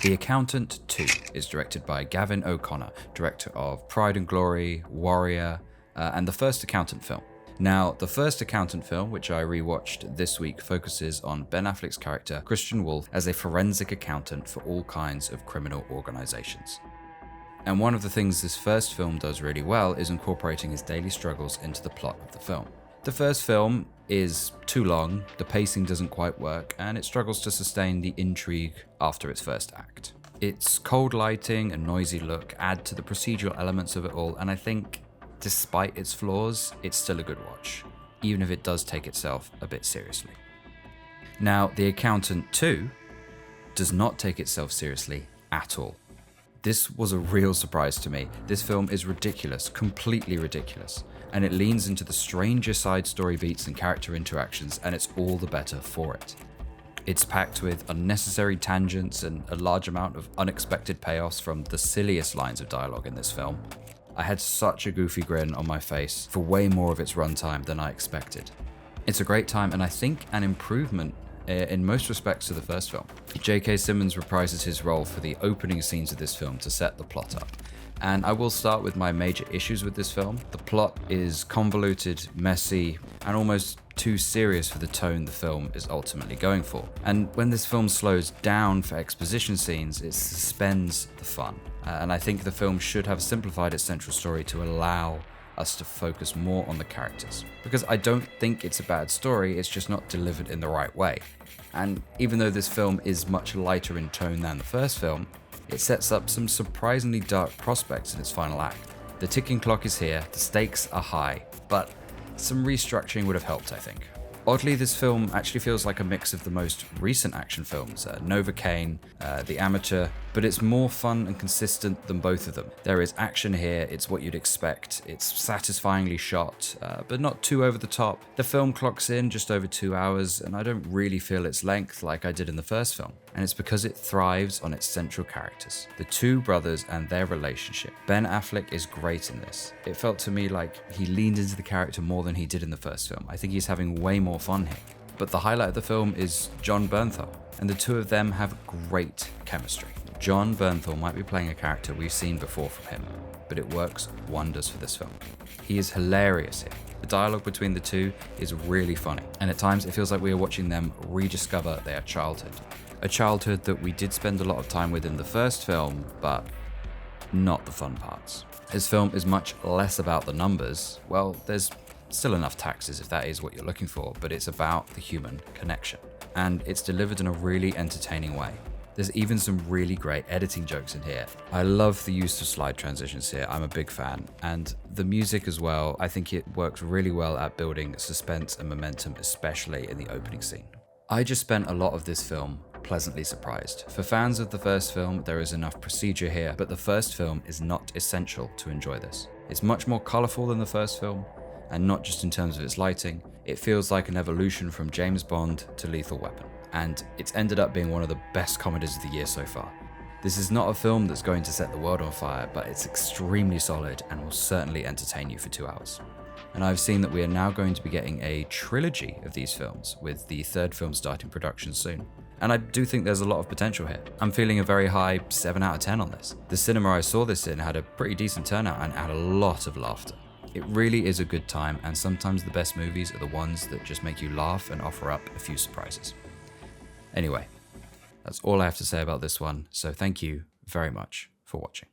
The Accountant 2 is directed by Gavin O'Connor, director of Pride and Glory, Warrior, and the first Accountant film. Now, the first Accountant film, which I rewatched this week, focuses on Ben Affleck's character, Christian Wolff, as a forensic accountant for all kinds of criminal organizations. And one of the things this first film does really well is incorporating his daily struggles into the plot of the film. The first film is too long, the pacing doesn't quite work, and it struggles to sustain the intrigue after its first act. Its cold lighting and noisy look add to the procedural elements of it all, and I think, despite its flaws, it's still a good watch, even if it does take itself a bit seriously. Now, The Accountant 2 does not take itself seriously at all. This was a real surprise to me. This film is ridiculous, completely ridiculous, and it leans into the stranger side story beats and character interactions, and it's all the better for it. It's packed with unnecessary tangents and a large amount of unexpected payoffs from the silliest lines of dialogue in this film. I had such a goofy grin on my face for way more of its runtime than I expected. It's a great time, and I think an improvement in most respects to the first film. J.K. Simmons reprises his role for the opening scenes of this film to set the plot up. And I will start with my major issues with this film. The plot is convoluted, messy, and almost too serious for the tone the film is ultimately going for. And when this film slows down for exposition scenes, it suspends the fun. And I think the film should have simplified its central story to allow us to focus more on the characters. Because I don't think it's a bad story, it's just not delivered in the right way. And even though this film is much lighter in tone than the first film, it sets up some surprisingly dark prospects in its final act. The ticking clock is here, the stakes are high, but some restructuring would have helped, I think. Oddly, this film actually feels like a mix of the most recent action films, Novocaine, The Amateur, but it's more fun and consistent than both of them. There is action here, it's what you'd expect, it's satisfyingly shot, but not too over the top. The film clocks in just over 2 hours, and I don't really feel its length like I did in the first film. And it's because it thrives on its central characters, the two brothers and their relationship. Ben Affleck is great in this. It felt to me like he leaned into the character more than he did in the first film. I think he's having way more fun here. But the highlight of the film is Jon Bernthal, and the two of them have great chemistry. Jon Bernthal might be playing a character we've seen before from him, but it works wonders for this film. He is hilarious here. The dialogue between the two is really funny, and at times it feels like we are watching them rediscover their childhood. A childhood that we did spend a lot of time with in the first film, but not the fun parts. This film is much less about the numbers. Well, there's still enough taxes if that is what you're looking for, but it's about the human connection. And it's delivered in a really entertaining way. There's even some really great editing jokes in here. I love the use of slide transitions here, I'm a big fan. And the music as well, I think it works really well at building suspense and momentum, especially in the opening scene. I just spent a lot of this film pleasantly surprised. For fans of the first film, there is enough procedure here, but the first film is not essential to enjoy this. It's much more colourful than the first film, and not just in terms of its lighting. It feels like an evolution from James Bond to Lethal Weapon, and it's ended up being one of the best comedies of the year so far. This is not a film that's going to set the world on fire, but it's extremely solid and will certainly entertain you for 2 hours. And I've seen that we are now going to be getting a trilogy of these films, with the third film starting production soon. And I do think there's a lot of potential here. I'm feeling a very high 7 out of 10 on this. The cinema I saw this in had a pretty decent turnout and had a lot of laughter. It really is a good time, and sometimes the best movies are the ones that just make you laugh and offer up a few surprises. Anyway, that's all I have to say about this one, so thank you very much for watching.